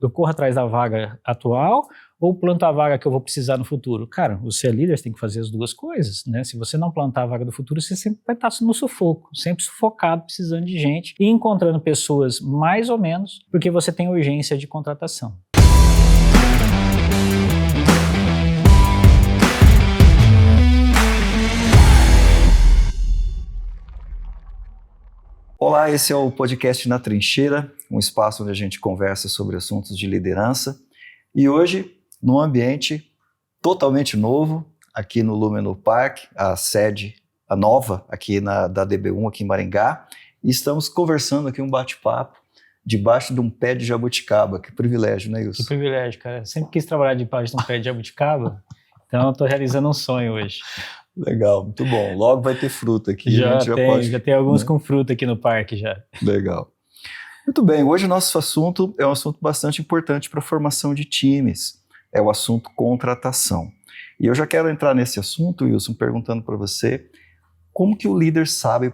Eu corro atrás da vaga atual ou planto a vaga que eu vou precisar no futuro? Cara, você é líder, você tem que fazer as duas coisas, né? Se você não plantar a vaga do futuro, você sempre vai estar no sufoco, sempre sufocado, precisando de gente e encontrando pessoas mais ou menos, porque você tem urgência de contratação. Olá, esse é o podcast Na Trincheira, um espaço onde a gente conversa sobre assuntos de liderança. E hoje, num ambiente totalmente novo, aqui no Lumeno Park, a sede, a nova, aqui da DB1, aqui em Maringá. E estamos conversando aqui um bate-papo debaixo de um pé de jabuticaba. Que privilégio, né, Wilson? Que privilégio, cara. Sempre quis trabalhar debaixo de um pé de jabuticaba, então eu estou realizando um sonho hoje. Legal, muito bom. Logo vai ter fruta aqui. Já tem alguns, né, com fruta aqui no parque já. Legal. Muito bem, hoje o nosso assunto é um assunto bastante importante para a formação de times. É o assunto contratação. E eu já quero entrar nesse assunto, Wilson, perguntando para você como que o líder sabe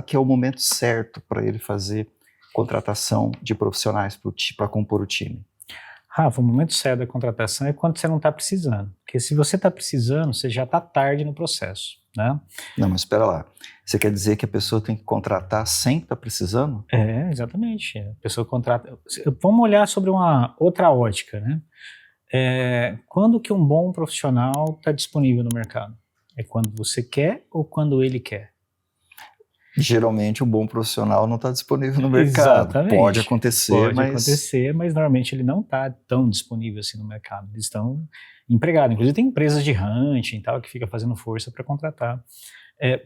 que é o momento certo para ele fazer contratação de profissionais para compor o time. Rafa, o momento certo da contratação é quando você não está precisando. Porque se você está precisando, você já está tarde no processo, né? Não, mas espera lá. Você quer dizer que a pessoa tem que contratar sem estar precisando? É, exatamente. A pessoa contrata... Vamos olhar sobre uma outra ótica, né? Quando que um bom profissional está disponível no mercado? É quando você quer ou quando ele quer? Geralmente, um bom profissional não está disponível no mercado. Exatamente. Pode acontecer, mas normalmente ele não está tão disponível assim no mercado. Eles estão empregados. Inclusive, tem empresas de hunting e tal que fica fazendo força para contratar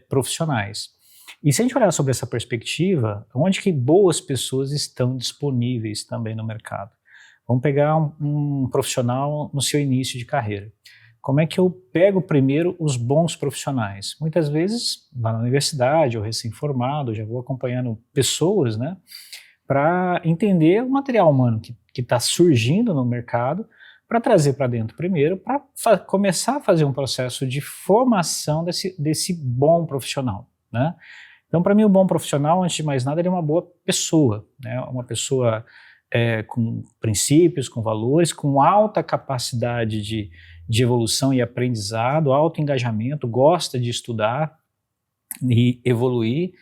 profissionais. E se a gente olhar sobre essa perspectiva, onde que boas pessoas estão disponíveis também no mercado? Vamos pegar um profissional no seu início de carreira. Como é que eu pego primeiro os bons profissionais? Muitas vezes, lá na universidade, ou recém-formado, já vou acompanhando pessoas, né, para entender o material humano que está surgindo no mercado, para trazer para dentro primeiro, para começar a fazer um processo de formação desse bom profissional, né? Então, para mim, o bom profissional, antes de mais nada, ele é uma boa pessoa, né? Uma pessoa com princípios, com valores, com alta capacidade de evolução e aprendizado, alto engajamento, gosta de estudar e evoluir,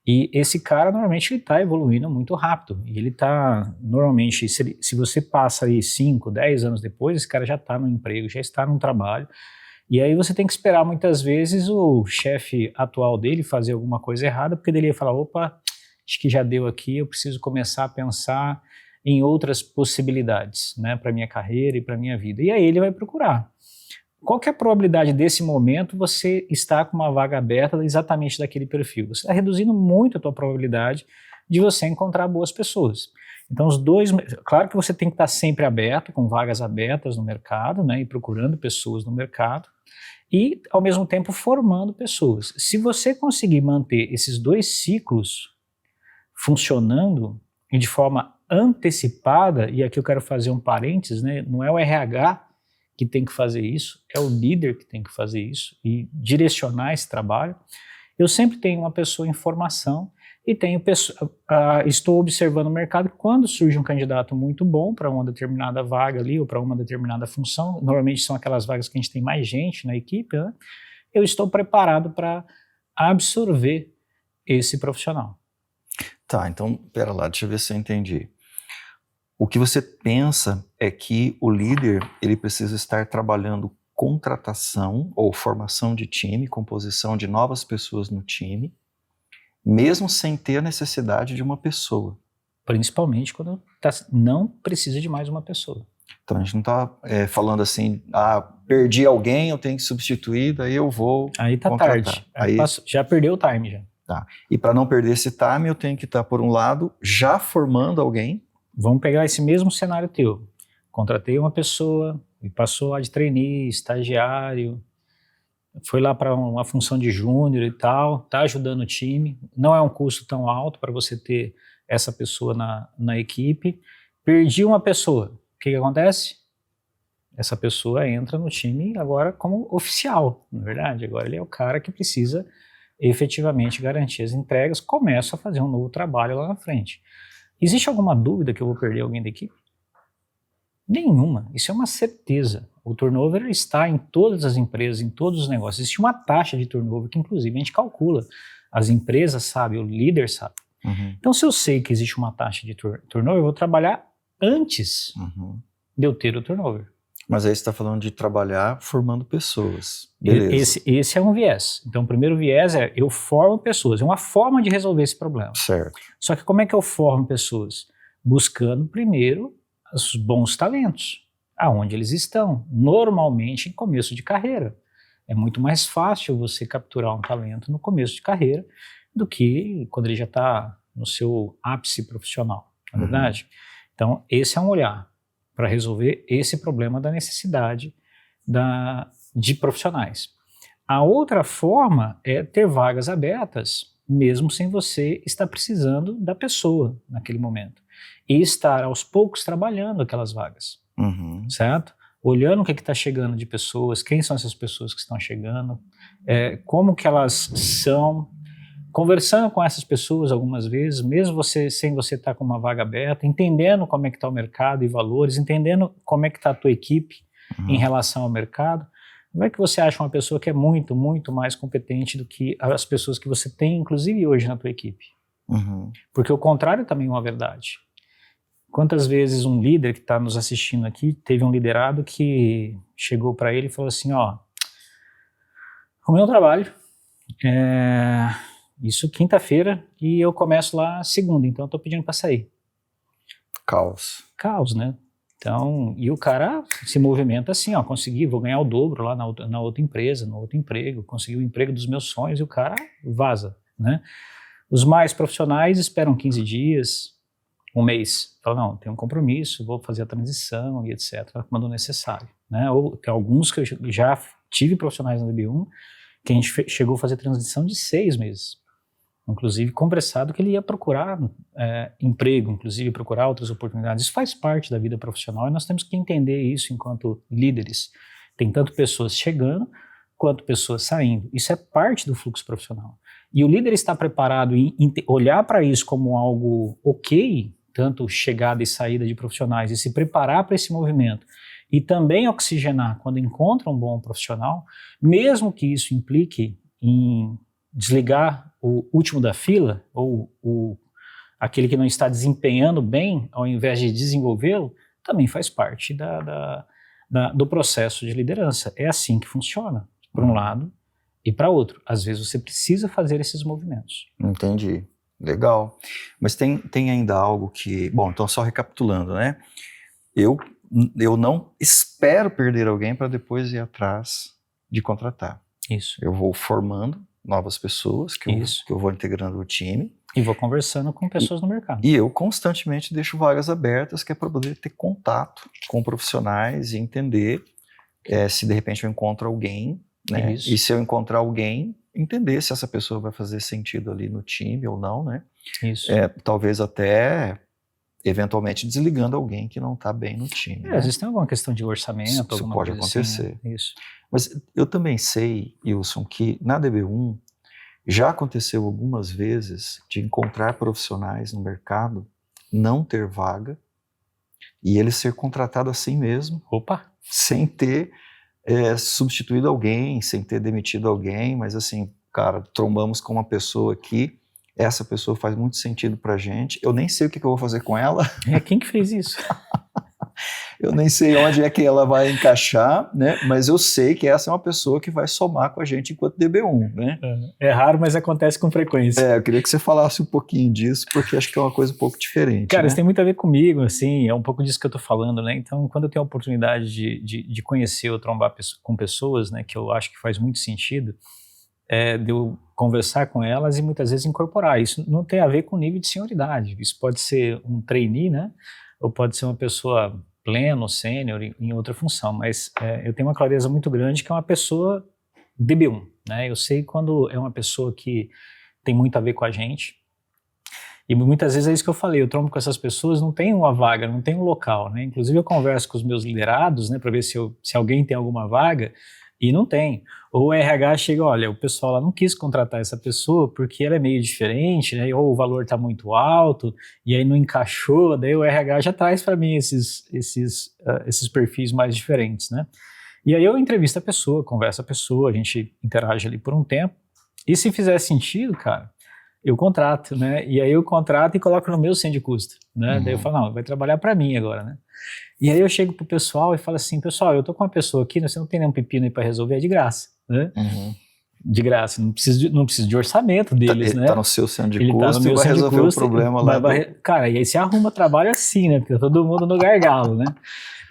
e esse cara normalmente ele está evoluindo muito rápido, e ele está, normalmente, se você passa aí 5, 10 anos depois, esse cara já está no emprego, já está no trabalho, e aí você tem que esperar muitas vezes o chefe atual dele fazer alguma coisa errada, porque ele ia falar, opa, acho que já deu aqui, eu preciso começar a pensar em outras possibilidades, né, para minha carreira e para minha vida. E aí ele vai procurar. Qual que é a probabilidade desse momento você estar com uma vaga aberta exatamente daquele perfil? Você está reduzindo muito a tua probabilidade de você encontrar boas pessoas. Então claro que você tem que estar sempre aberto, com vagas abertas no mercado, né, e procurando pessoas no mercado, e ao mesmo tempo formando pessoas. Se você conseguir manter esses dois ciclos funcionando e de forma antecipada, e aqui eu quero fazer um parênteses, né, não é o RH que tem que fazer isso, é o líder que tem que fazer isso e direcionar esse trabalho. Eu sempre tenho uma pessoa em formação e estou observando o mercado. Quando surge um candidato muito bom para uma determinada vaga ali ou para uma determinada função, normalmente são aquelas vagas que a gente tem mais gente na equipe, né, eu estou preparado para absorver esse profissional. Tá, então, pera lá, deixa eu ver se eu entendi. O que você pensa é que o líder, ele precisa estar trabalhando contratação ou formação de time, composição de novas pessoas no time, mesmo sem ter a necessidade de uma pessoa. Principalmente quando não precisa de mais uma pessoa. Então a gente não está falando assim, perdi alguém, eu tenho que substituir, daí eu vou aí tá contratar. Tarde, já perdeu o time já. Tá. E para não perder esse time, eu tenho que estar, por um lado, já formando alguém. Vamos pegar esse mesmo cenário teu. Contratei uma pessoa, e passou lá de trainee, estagiário, foi lá para uma função de júnior e tal, está ajudando o time, não é um custo tão alto para você ter essa pessoa na equipe. Perdi uma pessoa, o que acontece? Essa pessoa entra no time agora como oficial, na verdade, agora ele é o cara que precisa efetivamente garantir as entregas, começa a fazer um novo trabalho lá na frente. Existe alguma dúvida que eu vou perder alguém da equipe? Nenhuma. Isso é uma certeza. O turnover está em todas as empresas, em todos os negócios. Existe uma taxa de turnover que, inclusive, a gente calcula. As empresas sabem, o líder sabe. Então, se eu sei que existe uma taxa de turnover, eu vou trabalhar antes de eu ter o turnover. Mas aí você está falando de trabalhar formando pessoas. Beleza. Esse é um viés. Então, o primeiro viés é eu formo pessoas. É uma forma de resolver esse problema. Certo. Só que como é que eu formo pessoas? Buscando primeiro os bons talentos, aonde eles estão, normalmente em começo de carreira. É muito mais fácil você capturar um talento no começo de carreira do que quando ele já está no seu ápice profissional, não é verdade? Então, esse é um olhar para resolver esse problema da necessidade de profissionais. A outra forma é ter vagas abertas, mesmo sem você estar precisando da pessoa naquele momento. E estar aos poucos trabalhando aquelas vagas, certo? Olhando o que está chegando de pessoas, quem são essas pessoas que estão chegando, como que elas são, conversando com essas pessoas algumas vezes, mesmo sem você estar com uma vaga aberta, entendendo como é que está o mercado e valores, entendendo como é que está a tua equipe em relação ao mercado. Vai que você acha uma pessoa que é muito, muito mais competente do que as pessoas que você tem, inclusive hoje na tua equipe. Porque o contrário também é uma verdade. Quantas vezes um líder que está nos assistindo aqui, teve um liderado que chegou para ele e falou assim, ó, arrumei um trabalho, isso quinta-feira e eu começo lá segunda, então eu tô pedindo para sair. Caos, né? Então, e o cara se movimenta assim, ó, vou ganhar o dobro lá na outra empresa, no outro emprego, consegui o emprego dos meus sonhos e o cara vaza, né? Os mais profissionais esperam 15 dias, um mês, falam, não, tem um compromisso, vou fazer a transição e etc, quando necessário, né? Ou tem alguns que eu já tive profissionais na DB1 que a gente chegou a fazer transição de 6 meses, inclusive conversado que ele ia procurar emprego, inclusive procurar outras oportunidades. Isso faz parte da vida profissional e nós temos que entender isso enquanto líderes. Tem tanto pessoas chegando quanto pessoas saindo. Isso é parte do fluxo profissional. E o líder está preparado em olhar para isso como algo ok, tanto chegada e saída de profissionais, e se preparar para esse movimento, e também oxigenar quando encontra um bom profissional, mesmo que isso implique em desligar o último da fila, ou aquele que não está desempenhando bem, ao invés de desenvolvê-lo, também faz parte do processo de liderança. É assim que funciona, para um lado e para outro. Às vezes você precisa fazer esses movimentos. Entendi. Legal. Mas tem ainda algo que... Bom, então só recapitulando, né? Eu não espero perder alguém para depois ir atrás de contratar. Isso. Eu vou formando novas pessoas que eu vou integrando o time. E vou conversando com pessoas no mercado. E eu constantemente deixo vagas abertas, que é para poder ter contato com profissionais e entender se de repente eu encontro alguém, né? Isso. E se eu encontrar alguém, entender se essa pessoa vai fazer sentido ali no time ou não, né? Isso. Talvez até eventualmente desligando alguém que não está bem no time. Às vezes tem alguma questão de orçamento, Isso alguma pode coisa acontecer. Assim, né? Isso. Mas eu também sei, Wilson, que na DB1 já aconteceu algumas vezes de encontrar profissionais no mercado, não ter vaga, e ele ser contratado assim mesmo, sem ter substituído alguém, sem ter demitido alguém, mas assim, cara, trombamos com uma pessoa aqui, essa pessoa faz muito sentido pra gente, eu nem sei o que eu vou fazer com ela. Quem que fez isso? Eu nem sei onde é que ela vai encaixar, né? Mas eu sei que essa é uma pessoa que vai somar com a gente enquanto DB1, né? É raro, mas acontece com frequência. Eu queria que você falasse um pouquinho disso, porque acho que é uma coisa um pouco diferente. Cara, né? isso tem muito a ver comigo, assim, é um pouco disso que eu tô falando, né? Então, quando eu tenho a oportunidade de conhecer ou trombar com pessoas, né, que eu acho que faz muito sentido, de eu conversar com elas e muitas vezes incorporar. Isso não tem a ver com nível de senioridade. Isso pode ser um trainee, né? Ou pode ser uma pessoa pleno, sênior, em outra função, mas eu tenho uma clareza muito grande que é uma pessoa DB1, né? Eu sei quando é uma pessoa que tem muito a ver com a gente, e muitas vezes é isso que eu falei, eu trombo com essas pessoas, não tem uma vaga, não tem um local, né? Inclusive eu converso com os meus liderados, né, para ver se alguém tem alguma vaga, E não tem. Ou o RH chega, olha, o pessoal lá não quis contratar essa pessoa porque ela é meio diferente, né? Ou o valor está muito alto, e aí não encaixou, daí o RH já traz para mim esses perfis mais diferentes, né? E aí eu entrevisto a pessoa, converso a pessoa, a gente interage ali por um tempo, e se fizer sentido, cara, eu contrato, né? E aí eu contrato e coloco no meu sem de custo, né? Daí eu falo, não, vai trabalhar para mim agora, né? E aí eu chego pro pessoal e falo assim, pessoal, eu tô com uma pessoa aqui, você não tem nenhum pepino aí para resolver, é de graça, né? De graça, não precisa de orçamento deles, ele né? Tá no seu centro de Ele custo tá no meu e vai centro de resolver custo, o problema lá. Cara, e aí você arruma trabalho assim, né? Porque tá todo mundo no gargalo, né?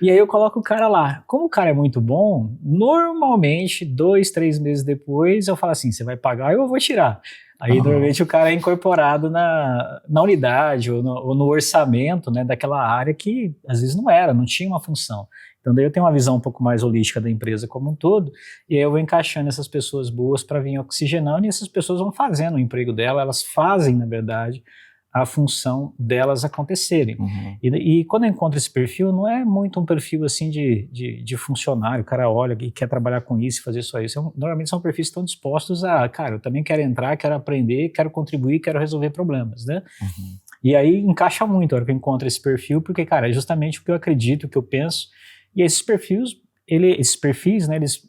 E aí eu coloco o cara lá. Como o cara é muito bom, normalmente, 2, 3 meses depois, eu falo assim, você vai pagar ou eu vou tirar. Aí, normalmente, o cara é incorporado na unidade ou no orçamento, né, daquela área que, às vezes, não tinha uma função. Então, daí eu tenho uma visão um pouco mais holística da empresa como um todo, e aí eu vou encaixando essas pessoas boas para vir oxigenando, e essas pessoas vão fazendo o emprego dela, elas fazem, na verdade, a função delas acontecerem. E quando eu encontro esse perfil, não é muito um perfil assim de funcionário, o cara olha e quer trabalhar com isso e fazer só isso. Normalmente são perfis que estão dispostos a, cara, eu também quero entrar, quero aprender, quero contribuir, quero resolver problemas, né? E aí encaixa muito a hora que eu encontro esse perfil, porque, cara, é justamente o que eu acredito, o que eu penso, e esses perfis, né, eles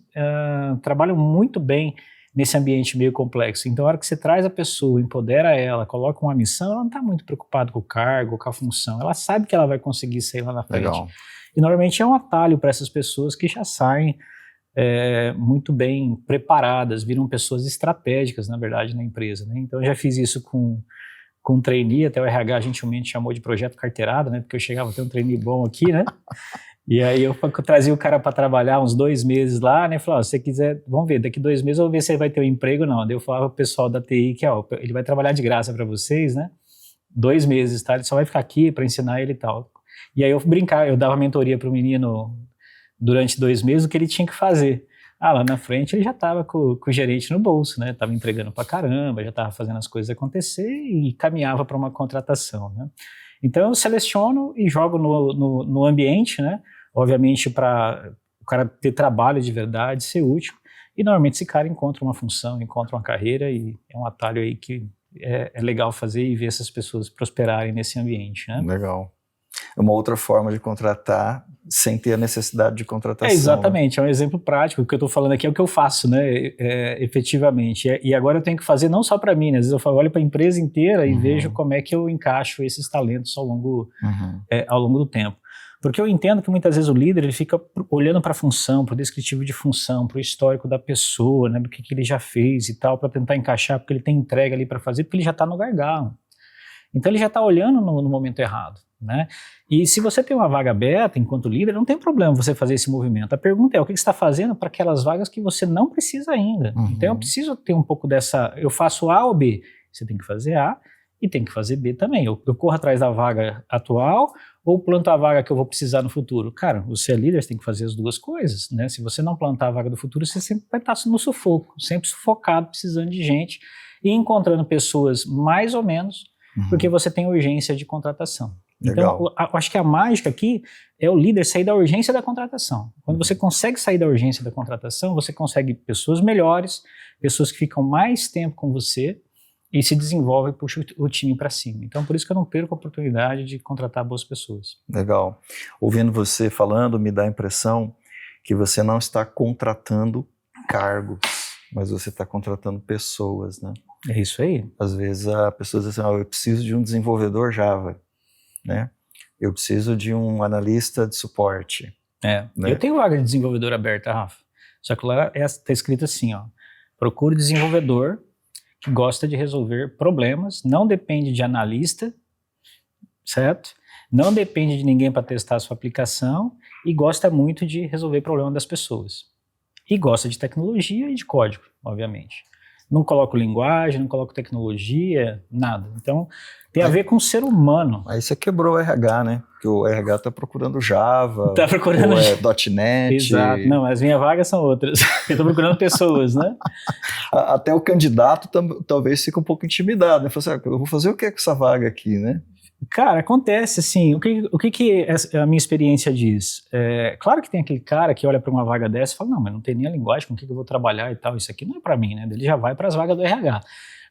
trabalham muito bem nesse ambiente meio complexo. Então, a hora que você traz a pessoa, empodera ela, coloca uma missão, ela não está muito preocupada com o cargo, com a função. Ela sabe que ela vai conseguir sair lá na frente. Legal. E, normalmente, é um atalho para essas pessoas que já saem muito bem preparadas, viram pessoas estratégicas, na verdade, na empresa, né? Então, eu já fiz isso com um trainee, até o RH gentilmente chamou de projeto carteirada, né? Porque eu chegava a ter um trainee bom aqui, né? E aí eu trazia o cara para trabalhar uns 2 meses lá, né? Falava, se você quiser, vamos ver, daqui 2 meses eu vou ver se ele vai ter um emprego ou não. Daí eu falava pro pessoal da TI que, ó, ele vai trabalhar de graça para vocês, né? 2 meses, tá? Ele só vai ficar aqui para ensinar ele e tal. E aí eu brincava, eu dava mentoria pro menino durante 2 meses o que ele tinha que fazer. Lá na frente ele já tava com o gerente no bolso, né? Tava entregando pra caramba, já tava fazendo as coisas acontecer e caminhava para uma contratação, né? Então eu seleciono e jogo no ambiente, né? Obviamente para o cara ter trabalho de verdade, ser útil, e normalmente esse cara encontra uma função, encontra uma carreira, e é um atalho aí que é legal fazer e ver essas pessoas prosperarem nesse ambiente, né? Legal. É uma outra forma de contratar sem ter a necessidade de contratação. Exatamente, né? É um exemplo prático, o que eu estou falando aqui é o que eu faço, né, efetivamente, e agora eu tenho que fazer não só para mim, né? Às vezes eu olho para a empresa inteira e vejo como é que eu encaixo esses talentos ao longo do tempo. Porque eu entendo que muitas vezes o líder ele fica olhando para a função, para o descritivo de função, para o histórico da pessoa, né, do que ele já fez e tal, para tentar encaixar, porque ele tem entrega ali para fazer, porque ele já está no gargalo. Então ele já está olhando no momento errado, né? E se você tem uma vaga aberta enquanto líder, não tem problema você fazer esse movimento. A pergunta é, o que você está fazendo para aquelas vagas que você não precisa ainda? Então eu preciso ter um pouco dessa, eu faço A ou B, você tem que fazer A e tem que fazer B também. Eu corro atrás da vaga atual ou planto a vaga que eu vou precisar no futuro? Cara, você é líder, você tem que fazer as duas coisas, né? Se você não plantar a vaga do futuro, você sempre vai estar no sufoco, sempre sufocado, precisando de gente e encontrando pessoas mais ou menos, porque você tem urgência de contratação. Legal. Então, eu acho que a mágica aqui é o líder sair da urgência da contratação. Quando você consegue sair da urgência da contratação, você consegue pessoas melhores, pessoas que ficam mais tempo com você, e se desenvolve e puxa o time para cima. Então, por isso que eu não perco a oportunidade de contratar boas pessoas. Legal. Ouvindo você falando, me dá a impressão que você não está contratando cargos, mas você está contratando pessoas, né? É isso aí. Às vezes a pessoa diz assim, eu preciso de um desenvolvedor Java, né? Eu preciso de um analista de suporte. Né? Eu tenho vaga de desenvolvedor aberta, Rafa. Só que lá está escrito assim, ó, procure desenvolvedor que gosta de resolver problemas, não depende de analista, certo? Não depende de ninguém para testar a sua aplicação e gosta muito de resolver problema das pessoas. E gosta de tecnologia e de código, obviamente. Não coloco linguagem, não coloco tecnologia, nada. Então, tem a ver com o ser humano. Aí você quebrou o RH, né? Porque o RH está procurando Java, tá procurando ou .NET. Exato, não, as minhas vagas são outras. Eu estou procurando pessoas, né? Até o candidato talvez fique um pouco intimidado, né? Fala assim, eu vou fazer o que com essa vaga aqui, né? Cara, acontece assim, o que a minha experiência diz? Claro que tem aquele cara que olha para uma vaga dessa e fala, não, mas não tem nem a linguagem, com o que eu vou trabalhar e tal, isso aqui não é para mim, né? Ele já vai para as vagas do RH.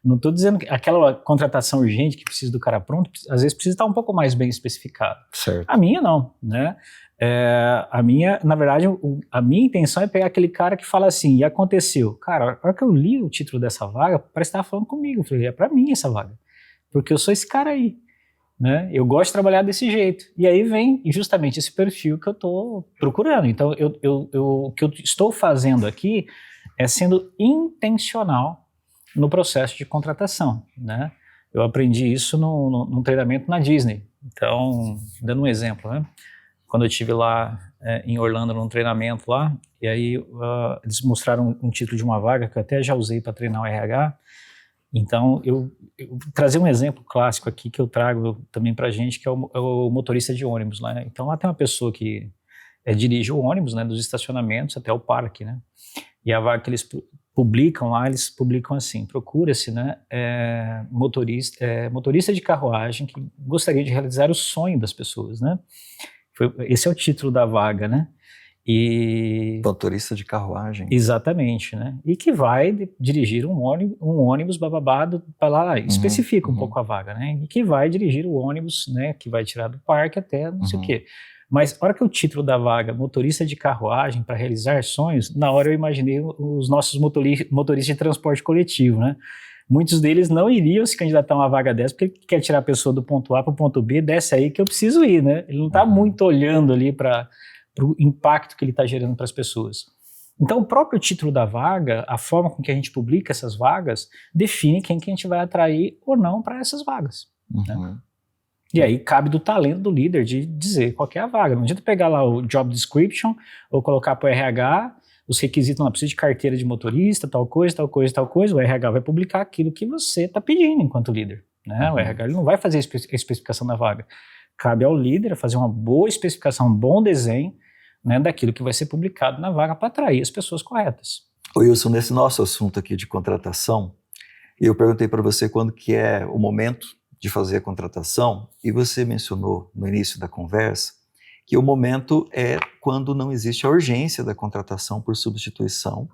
Não estou dizendo que aquela contratação urgente que precisa do cara pronto, às vezes precisa estar um pouco mais bem especificado. Certo. A minha não, né? A minha, na verdade, a minha intenção é pegar aquele cara que fala assim, e aconteceu. Cara, a hora que eu li o título dessa vaga, parece que estava falando comigo. Eu falei, é para mim essa vaga, porque eu sou esse cara aí. Né? Eu gosto de trabalhar desse jeito. E aí vem justamente esse perfil que eu estou procurando. Então, o que eu estou fazendo aqui é sendo intencional no processo de contratação. Né? Eu aprendi isso num treinamento na Disney. Então, dando um exemplo, né? Quando eu estive lá em Orlando num treinamento lá, e aí eles mostraram um título de uma vaga que eu até já usei para treinar o RH. Então, eu trazer um exemplo clássico aqui que eu trago também pra gente, que é o motorista de ônibus, né? Então, lá tem uma pessoa que dirige o ônibus, né, dos estacionamentos até o parque, né? E a vaga que eles publicam lá, eles publicam assim, procura-se, né, motorista de carruagem que gostaria de realizar o sonho das pessoas, né? Esse é o título da vaga, né? E motorista de carruagem. Exatamente, né? E que vai dirigir um ônibus bababado para lá, especifica um pouco a vaga, né? E que vai dirigir o ônibus, né? Que vai tirar do parque até não sei o quê. Mas a hora que o título da vaga, motorista de carruagem para realizar sonhos, na hora eu imaginei os nossos motoristas de transporte coletivo, né? Muitos deles não iriam se candidatar a uma vaga dessa porque ele quer tirar a pessoa do ponto A para o ponto B, desce aí que eu preciso ir, né? Ele não está muito olhando ali para o impacto que ele está gerando para as pessoas. Então, o próprio título da vaga, a forma com que a gente publica essas vagas, define quem que a gente vai atrair ou não para essas vagas. Né? E aí cabe do talento do líder de dizer qual que é a vaga. Não adianta pegar lá o job description ou colocar para o RH, os requisitos, não precisa de carteira de motorista, tal coisa, tal coisa, tal coisa. O RH vai publicar aquilo que você está pedindo enquanto líder. Né? O RH ele não vai fazer a especificação da vaga. Cabe ao líder fazer uma boa especificação, um bom desenho, né, daquilo que vai ser publicado na vaga para atrair as pessoas corretas. Ô Wilson, nesse nosso assunto aqui de contratação, eu perguntei para você quando que é o momento de fazer a contratação e você mencionou no início da conversa que o momento é quando não existe a urgência da contratação por substituição,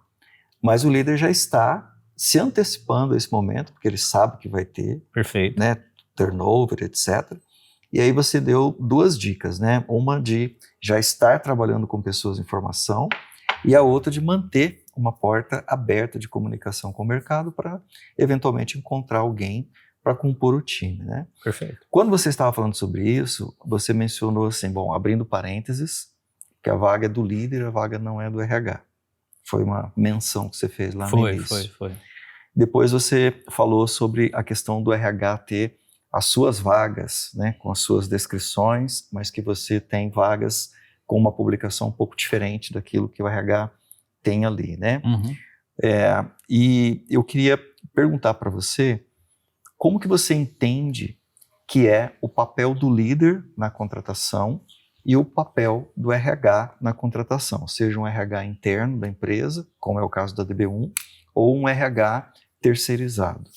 mas o líder já está se antecipando a esse momento, porque ele sabe que vai ter, Perfeito. Né, turnover, etc. E aí você deu duas dicas, né? Uma de já estar trabalhando com pessoas em formação e a outra de manter uma porta aberta de comunicação com o mercado para eventualmente encontrar alguém para compor o time, né? Perfeito. Quando você estava falando sobre isso, você mencionou assim, bom, abrindo parênteses, que a vaga é do líder, a vaga não é do RH. Foi uma menção que você fez lá no início. Foi. Depois você falou sobre a questão do RH ter as suas vagas, né, com as suas descrições, mas que você tem vagas com uma publicação um pouco diferente daquilo que o RH tem ali, né? E eu queria perguntar para você como que você entende que é o papel do líder na contratação e o papel do RH na contratação, seja um RH interno da empresa, como é o caso da DB1, ou um RH terceirizado.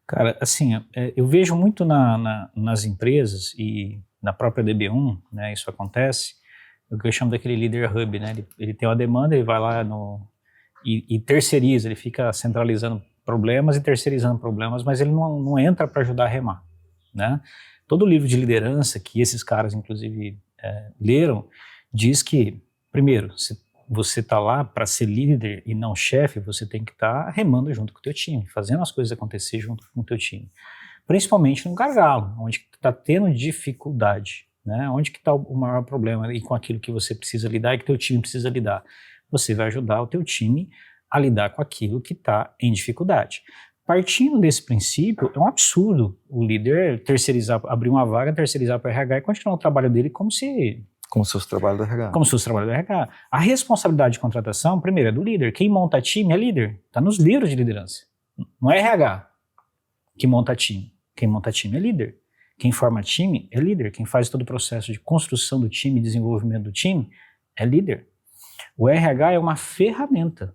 Cara, assim, eu vejo muito nas empresas e na própria DB1, né, isso acontece, o que eu chamo daquele líder hub, né, ele tem uma demanda, ele vai lá e terceiriza, ele fica centralizando problemas e terceirizando problemas, mas ele não entra para ajudar a remar, né. Todo livro de liderança que esses caras, inclusive, leram, diz que, primeiro, se você está lá para ser líder e não chefe, você tem que estar remando junto com o teu time, fazendo as coisas acontecer junto com o teu time. Principalmente no gargalo, onde está tendo dificuldade, né? Onde que está o maior problema e com aquilo que você precisa lidar e que teu time precisa lidar. Você vai ajudar o teu time a lidar com aquilo que está em dificuldade. Partindo desse princípio, é um absurdo o líder terceirizar, abrir uma vaga, terceirizar para o RH e continuar o trabalho dele como se fosse o trabalho do RH. Como se fosse o trabalho do RH. A responsabilidade de contratação, primeiro, é do líder. Quem monta time é líder. Está nos livros de liderança. Não é RH que monta time. Quem monta time é líder. Quem forma time é líder. Quem faz todo o processo de construção do time, desenvolvimento do time, é líder. O RH é uma ferramenta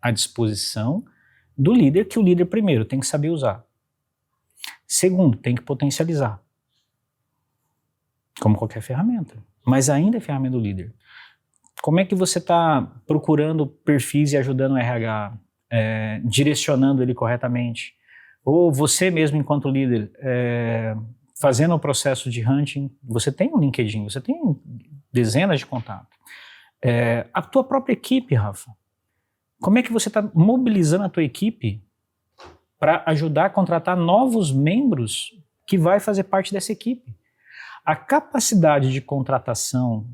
à disposição do líder, que o líder, primeiro, tem que saber usar. Segundo, tem que potencializar. Como qualquer ferramenta. Mas ainda é ferramenta do líder. Como é que você está procurando perfis e ajudando o RH, direcionando ele corretamente? Ou você mesmo, enquanto líder, fazendo o processo de hunting, você tem um LinkedIn, você tem dezenas de contatos. A tua própria equipe, Rafa, como é que você está mobilizando a tua equipe para ajudar a contratar novos membros que vai fazer parte dessa equipe? A capacidade de contratação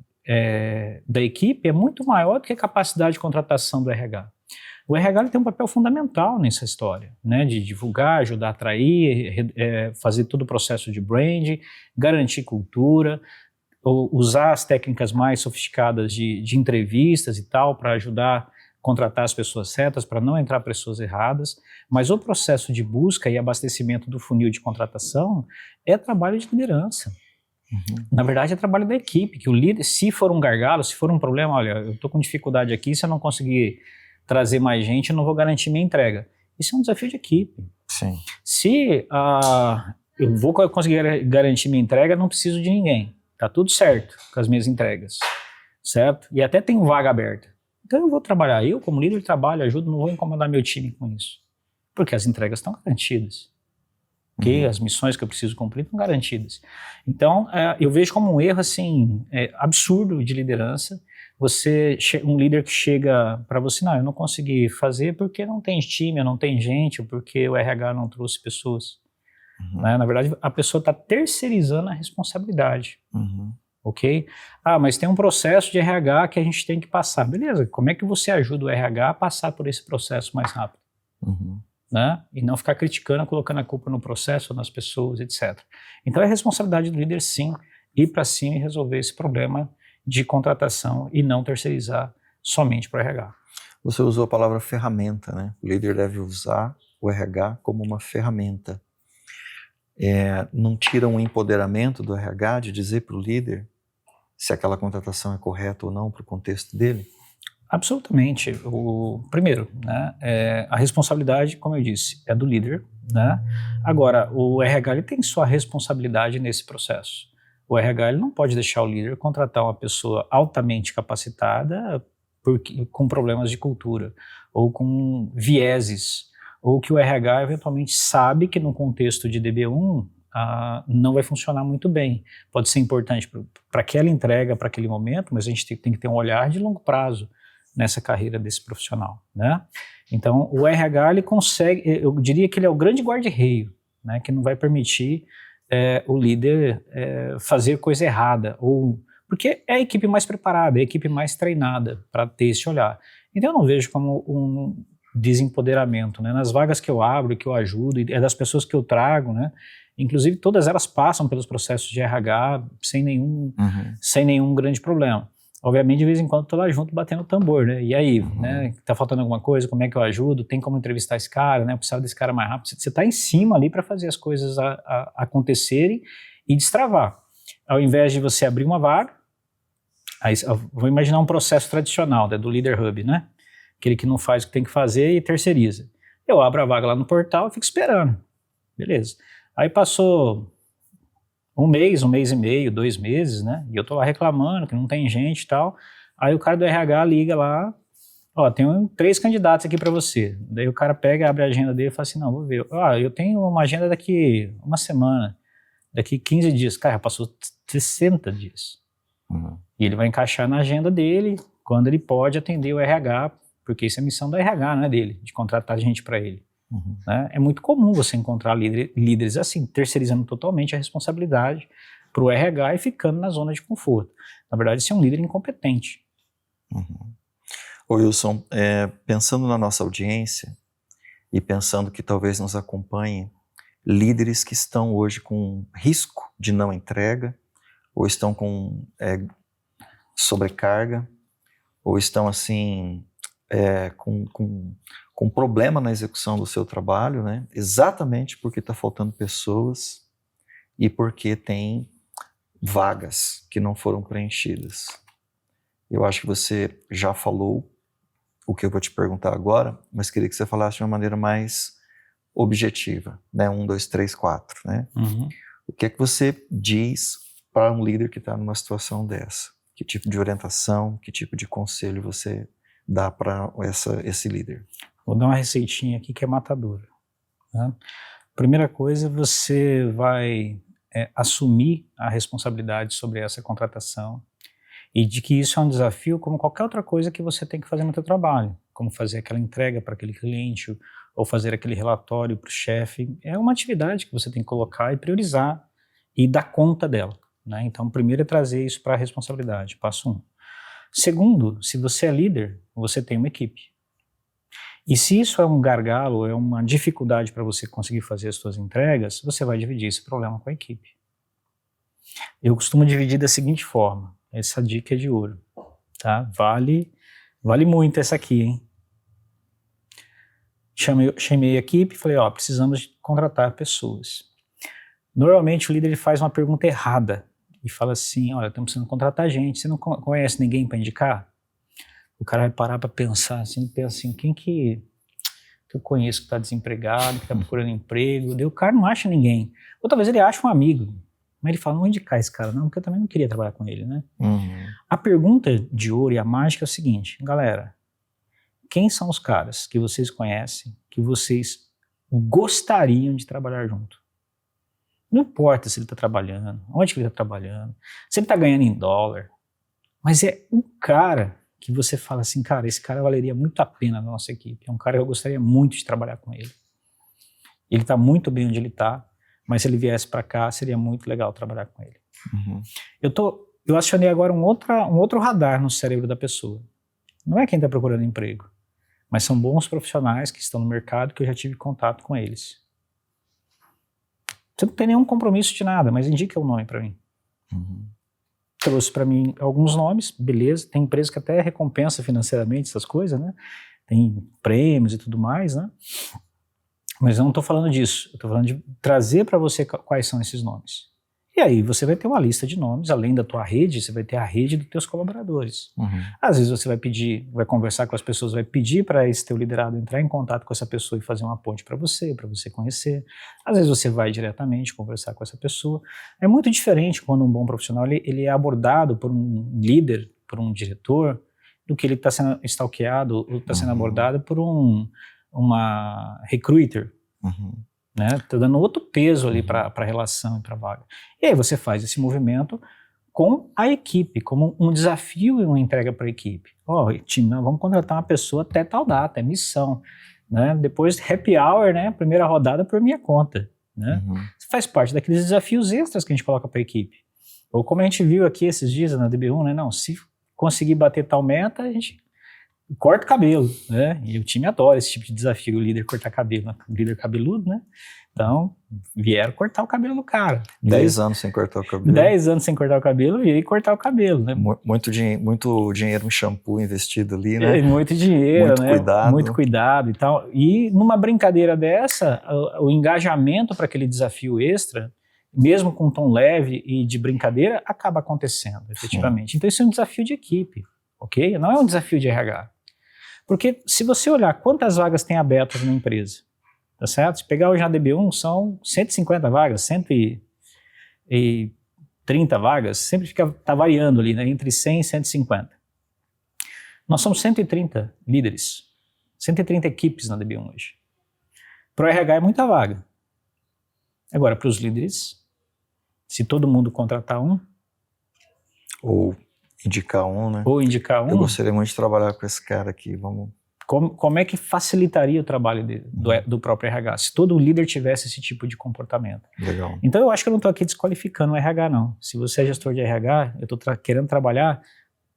da equipe é muito maior do que a capacidade de contratação do RH. O RH ele tem um papel fundamental nessa história, né, de divulgar, ajudar a atrair, fazer todo o processo de brand, garantir cultura, usar as técnicas mais sofisticadas de entrevistas e tal para ajudar a contratar as pessoas certas, para não entrar pessoas erradas, mas o processo de busca e abastecimento do funil de contratação é trabalho de liderança. Uhum. Na verdade é trabalho da equipe, que o líder, se for um gargalo, se for um problema, olha, eu estou com dificuldade aqui, se eu não conseguir trazer mais gente, eu não vou garantir minha entrega. Isso é um desafio de equipe. Sim. Se eu vou conseguir garantir minha entrega, não preciso de ninguém. Tá tudo certo com as minhas entregas, certo? E até tem vaga aberta. Então eu vou trabalhar, eu como líder trabalho, ajudo, não vou incomodar meu time com isso. Porque as entregas estão garantidas. Okay? As missões que eu preciso cumprir estão garantidas. Então eu vejo como um erro assim, absurdo de liderança, um líder que chega para você, não, eu não consegui fazer porque não tem time, não tem gente, ou porque o RH não trouxe pessoas. Uhum. Né? Na verdade, a pessoa está terceirizando a responsabilidade. Uhum. Ok? Mas tem um processo de RH que a gente tem que passar. Beleza, como é que você ajuda o RH a passar por esse processo mais rápido? Uhum. Né? E não ficar criticando, colocando a culpa no processo, nas pessoas, etc. Então é responsabilidade do líder, sim, ir para cima e resolver esse problema de contratação e não terceirizar somente para o RH. Você usou a palavra ferramenta, né? O líder deve usar o RH como uma ferramenta. Não tira um empoderamento do RH de dizer para o líder se aquela contratação é correta ou não para o contexto dele? Absolutamente. Primeiro, né, a responsabilidade, como eu disse, é do líder. Né? Agora, o RH ele tem sua responsabilidade nesse processo. O RH ele não pode deixar o líder contratar uma pessoa altamente capacitada com problemas de cultura, ou com vieses, ou que o RH eventualmente sabe que no contexto de DB1 não vai funcionar muito bem. Pode ser importante para aquela entrega, para aquele momento, mas a gente tem que ter um olhar de longo prazo nessa carreira desse profissional. Né? Então, o RH ele consegue, eu diria que ele é o grande guarda-reio, né, que não vai permitir o líder fazer coisa errada, porque é a equipe mais preparada, é a equipe mais treinada para ter esse olhar. Então eu não vejo como um desempoderamento, né? Nas vagas que eu abro, que eu ajudo, e das pessoas que eu trago, né? Inclusive todas elas passam pelos processos de RH sem nenhum grande problema. Obviamente, de vez em quando, estou lá junto batendo o tambor, né? E aí, né? Tá faltando alguma coisa? Como é que eu ajudo? Tem como entrevistar esse cara, né? Eu precisava desse cara mais rápido. Você está em cima ali para fazer as coisas acontecerem e destravar. Ao invés de você abrir uma vaga, aí, vou imaginar um processo tradicional, né, do Leader Hub, né? Aquele que não faz o que tem que fazer e terceiriza. Eu abro a vaga lá no portal e fico esperando. Beleza. Aí passou um mês e meio, 2 meses, né? E eu tô lá reclamando que não tem gente e tal. Aí o cara do RH liga lá, tem 3 candidatos aqui para você. Daí o cara pega, abre a agenda dele e fala assim, não, vou ver. Eu tenho uma agenda daqui uma semana, daqui 15 dias. Cara, já passou 60 dias. Uhum. E ele vai encaixar na agenda dele quando ele pode atender o RH, porque isso é missão do RH, não é dele, de contratar gente para ele. Uhum. Né? É muito comum você encontrar líderes assim, terceirizando totalmente a responsabilidade para o RH e ficando na zona de conforto. Na verdade, isso é um líder incompetente. Uhum. Ô Wilson, pensando na nossa audiência e pensando que talvez nos acompanhem líderes que estão hoje com risco de não entrega, ou estão com sobrecarga, ou estão assim com problema na execução do seu trabalho, né? Exatamente porque está faltando pessoas e porque tem vagas que não foram preenchidas. Eu acho que você já falou o que eu vou te perguntar agora, mas queria que você falasse de uma maneira mais objetiva, né? 1, 2, 3, 4, né? Uhum. O que é que você diz para um líder que está numa situação dessa? Que tipo de orientação, que tipo de conselho você dá para esse líder? Vou dar uma receitinha aqui que é matadora. Né? Primeira coisa, você vai assumir a responsabilidade sobre essa contratação e de que isso é um desafio como qualquer outra coisa que você tem que fazer no seu trabalho, como fazer aquela entrega para aquele cliente ou fazer aquele relatório para o chefe. É uma atividade que você tem que colocar e priorizar e dar conta dela. Né? Então, primeiro é trazer isso para a responsabilidade, passo 1. Segundo, se você é líder, você tem uma equipe. E se isso é um gargalo, é uma dificuldade para você conseguir fazer as suas entregas, você vai dividir esse problema com a equipe. Eu costumo dividir da seguinte forma, essa dica é de ouro, tá? Vale muito essa aqui, hein? Chamei a equipe e falei, precisamos de contratar pessoas. Normalmente o líder ele faz uma pergunta errada e fala assim, olha, estamos precisando contratar gente, você não conhece ninguém para indicar? O cara vai parar para pensar assim, quem que eu conheço que está desempregado, que está procurando emprego, daí o cara não acha ninguém. Ou talvez ele ache um amigo, mas ele fala, não vou indicar esse cara não, porque eu também não queria trabalhar com ele, né? A pergunta de ouro e a mágica é o seguinte, galera, quem são os caras que vocês conhecem, que vocês gostariam de trabalhar junto? Não importa se ele está trabalhando, onde que ele está trabalhando, se ele está ganhando em dólar, mas é um cara que você fala assim, cara, esse cara valeria muito a pena na nossa equipe, é um cara que eu gostaria muito de trabalhar com ele. Ele está muito bem onde ele está, mas se ele viesse para cá, seria muito legal trabalhar com ele. Eu acionei agora um outro radar no cérebro da pessoa. Não é quem está procurando emprego, mas são bons profissionais que estão no mercado que eu já tive contato com eles. Você não tem nenhum compromisso de nada, mas indica o nome para mim. Trouxe para mim alguns nomes, beleza, tem empresa que até recompensa financeiramente essas coisas, né? Tem prêmios e tudo mais, né? Mas eu não estou falando disso, eu estou falando de trazer para você quais são esses nomes. E aí você vai ter uma lista de nomes, além da tua rede, você vai ter a rede dos teus colaboradores. Às vezes você vai conversar com as pessoas, vai pedir para esse teu liderado entrar em contato com essa pessoa e fazer uma ponte para você conhecer. Às vezes você vai diretamente conversar com essa pessoa. É muito diferente quando um bom profissional ele é abordado por um líder, por um diretor, do que ele está sendo stalkeado ou está sendo abordado por uma recruiter. Né? Tá dando outro peso ali para a relação e para a vaga. E aí você faz esse movimento com a equipe, como um desafio e uma entrega para a equipe. Time, vamos contratar uma pessoa até tal data, é missão. Né? Depois happy hour, né? Primeira rodada por minha conta. Né? Isso faz parte daqueles desafios extras que a gente coloca para a equipe. Ou como a gente viu aqui esses dias na DB1, né? Não, se conseguir bater tal meta, a gente corta o cabelo, né? E o time adora esse tipo de desafio, o líder cortar cabelo, o líder cabeludo, né? Então, vieram cortar o cabelo do cara. 10 anos sem cortar o cabelo. 10 anos sem cortar o cabelo, e aí cortar o cabelo, né? Muito dinheiro em shampoo investido ali, né? Muito dinheiro, muito né? Cuidado. Muito cuidado e tal. E numa brincadeira dessa, o engajamento para aquele desafio extra, mesmo com um tom leve e de brincadeira, acaba acontecendo, efetivamente. Então, isso é um desafio de equipe, ok? Não é um desafio de RH. Porque se você olhar quantas vagas tem abertas na empresa, tá certo? Se pegar hoje na DB1, são 150 vagas, 130 vagas, sempre tá variando ali, né? Entre 100 e 150. Nós somos 130 líderes, 130 equipes na DB1 hoje. Para o RH é muita vaga. Agora, para os líderes, se todo mundo contratar um, ou indicar um, né? Ou indicar um. Eu gostaria muito de trabalhar com esse cara aqui, vamos... Como é que facilitaria o trabalho do próprio RH, se todo líder tivesse esse tipo de comportamento? Legal. Então eu acho que eu não estou aqui desqualificando o RH, não. Se você é gestor de RH, eu estou querendo trabalhar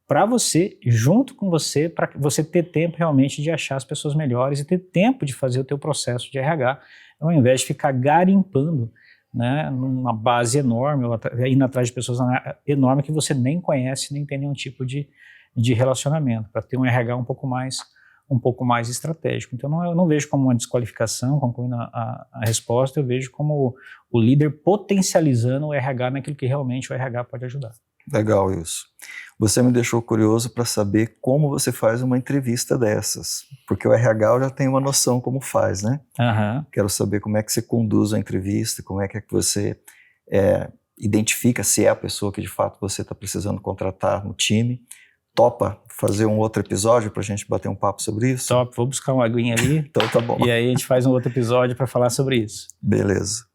para você, junto com você, para você ter tempo realmente de achar as pessoas melhores e ter tempo de fazer o teu processo de RH, ao invés de ficar garimpando, né, numa base enorme, ou indo atrás de pessoas enormes que você nem conhece, nem tem nenhum tipo de relacionamento, para ter um RH um pouco mais estratégico. Então eu não vejo como uma desqualificação, concluindo a resposta, eu vejo como o líder potencializando o RH naquilo que realmente o RH pode ajudar. Legal, Wilson. Você me deixou curioso para saber como você faz uma entrevista dessas, porque o RH já tem uma noção como faz, né? Quero saber como é que você conduz a entrevista, como é que você identifica se é a pessoa que de fato você está precisando contratar no time. Topa fazer um outro episódio para a gente bater um papo sobre isso? Top, vou buscar uma aguinha ali. Então tá bom. E aí a gente faz um outro episódio para falar sobre isso. Beleza.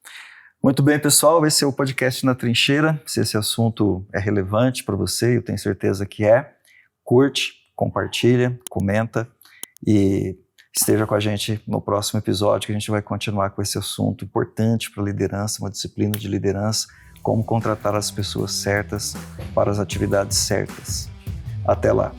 Muito bem, pessoal, esse é o podcast Na Trincheira. Se esse assunto é relevante para você, eu tenho certeza que é, curte, compartilha, comenta e esteja com a gente no próximo episódio, que a gente vai continuar com esse assunto importante para a liderança, uma disciplina de liderança, como contratar as pessoas certas para as atividades certas. Até lá!